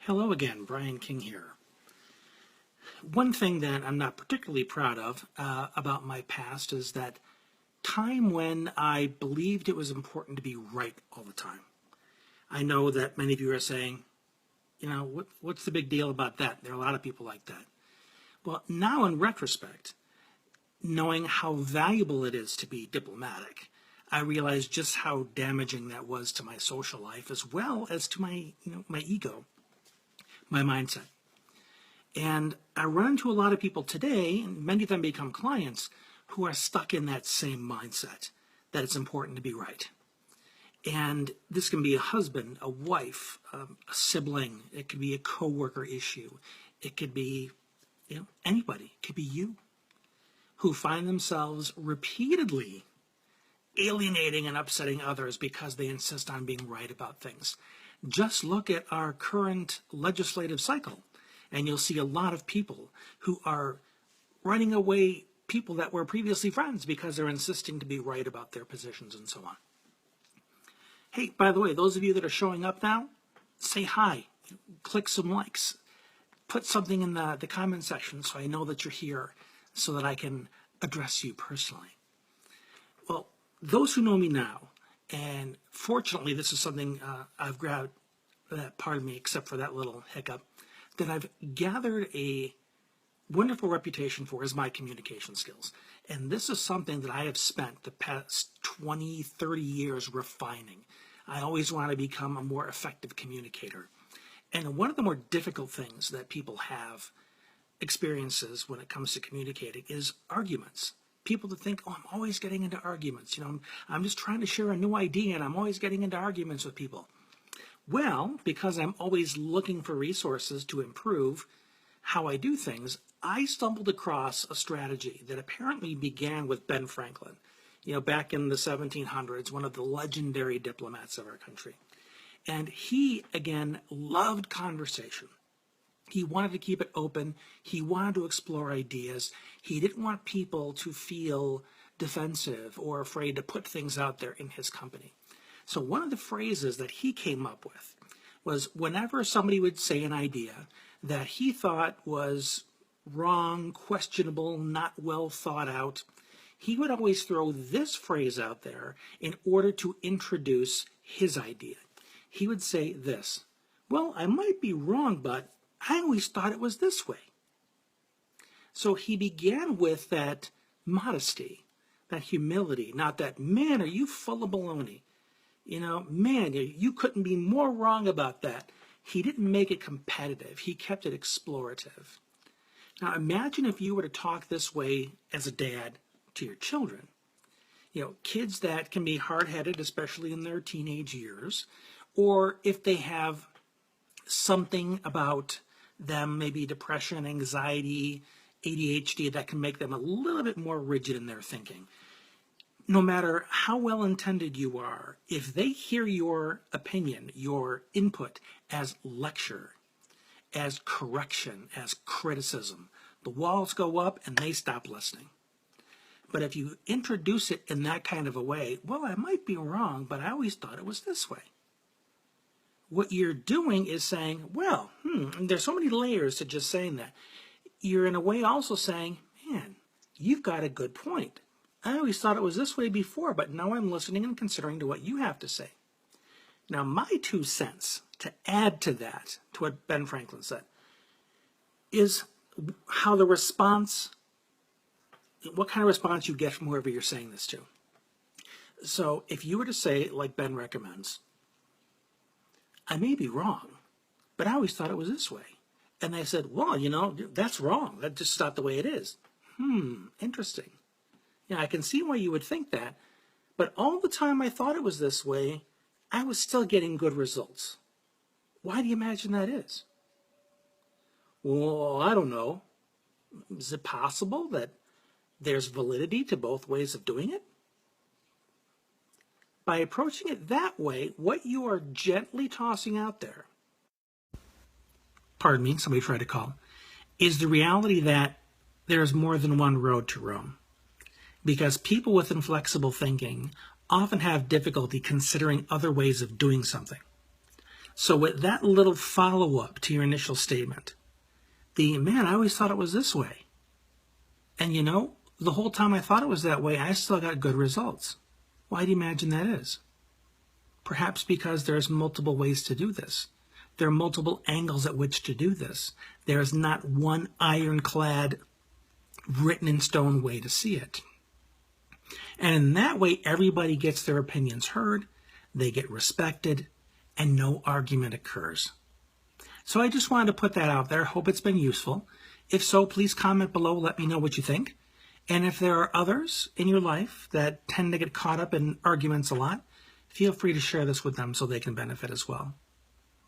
Hello again, Brian King here. One thing that I'm not particularly proud of about my past is that time when I believed it was important to be right all the time. I know that many of you are saying, what's the big deal about that? There are a lot of people like that. Well, now in retrospect, knowing how valuable it is to be diplomatic, I realize just how damaging that was to my social life as well as to my ego, my mindset. And I run into a lot of people today, and many of them become clients, who are stuck in that same mindset, that it's important to be right. And this can be a husband, a wife, a sibling. It could be a coworker issue. It could be, anybody. It could be you, who find themselves repeatedly alienating and upsetting others because they insist on being right about things. Just look at our current legislative cycle, and you'll see a lot of people who are running away people that were previously friends because they're insisting to be right about their positions and so on. Hey, by the way, those of you that are showing up now, say hi, click some likes, put something in the comment section so I know that you're here so that I can address you personally. Well, those who know me now, and fortunately this is something I've grabbed, pardon me, except for that little hiccup, that I've gathered a wonderful reputation for is my communication skills. And this is something that I have spent the past 20, 30 years refining. I always want to become a more effective communicator. And one of the more difficult things that people have experiences when it comes to communicating is arguments. People that think, I'm always getting into arguments. I'm just trying to share a new idea and I'm always getting into arguments with people. Well, because I'm always looking for resources to improve how I do things, I stumbled across a strategy that apparently began with Ben Franklin, back in the 1700s, one of the legendary diplomats of our country. And he, again, loved conversation. He wanted to keep it open. He wanted to explore ideas. He didn't want people to feel defensive or afraid to put things out there in his company. So one of the phrases that he came up with was whenever somebody would say an idea that he thought was wrong, questionable, not well thought out, he would always throw this phrase out there in order to introduce his idea. He would say this, well, I might be wrong, but I always thought it was this way. So he began with that modesty, that humility, not that, man, are you full of baloney? Man, you couldn't be more wrong about that. He didn't make it competitive. He kept it explorative. Now, imagine if you were to talk this way as a dad to your children. Kids that can be hard-headed, especially in their teenage years, or if they have something about them, maybe depression, anxiety, ADHD, that can make them a little bit more rigid in their thinking. No matter how well-intended you are, if they hear your opinion, your input as lecture, as correction, as criticism, the walls go up and they stop listening. But if you introduce it in that kind of a way, well, I might be wrong, but I always thought it was this way. What you're doing is saying, well, there's so many layers to just saying that. You're in a way also saying, man, you've got a good point. I always thought it was this way before, but now I'm listening and considering to what you have to say. Now, my 2 cents to add to that, to what Ben Franklin said, is how the response, what kind of response you get from whoever you're saying this to. So if you were to say, like Ben recommends, I may be wrong, but I always thought it was this way. And they said, well, that's wrong. That's just not the way it is. Interesting. I can see why you would think that, but all the time I thought it was this way, I was still getting good results. Why do you imagine that is? Well, I don't know. Is it possible that there's validity to both ways of doing it? By approaching it that way, what you are gently tossing out there, pardon me, somebody tried to call, is the reality that there's more than one road to Rome. Because people with inflexible thinking often have difficulty considering other ways of doing something. So with that little follow-up to your initial statement, man, I always thought it was this way. And the whole time I thought it was that way, I still got good results. Why do you imagine that is? Perhaps because there's multiple ways to do this. There are multiple angles at which to do this. There is not one ironclad, written in stone way to see it. And in that way, everybody gets their opinions heard, they get respected, and no argument occurs. So I just wanted to put that out there. Hope it's been useful. If so, please comment below. Let me know what you think. And if there are others in your life that tend to get caught up in arguments a lot, feel free to share this with them so they can benefit as well.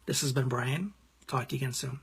This has been Brian. Talk to you again soon.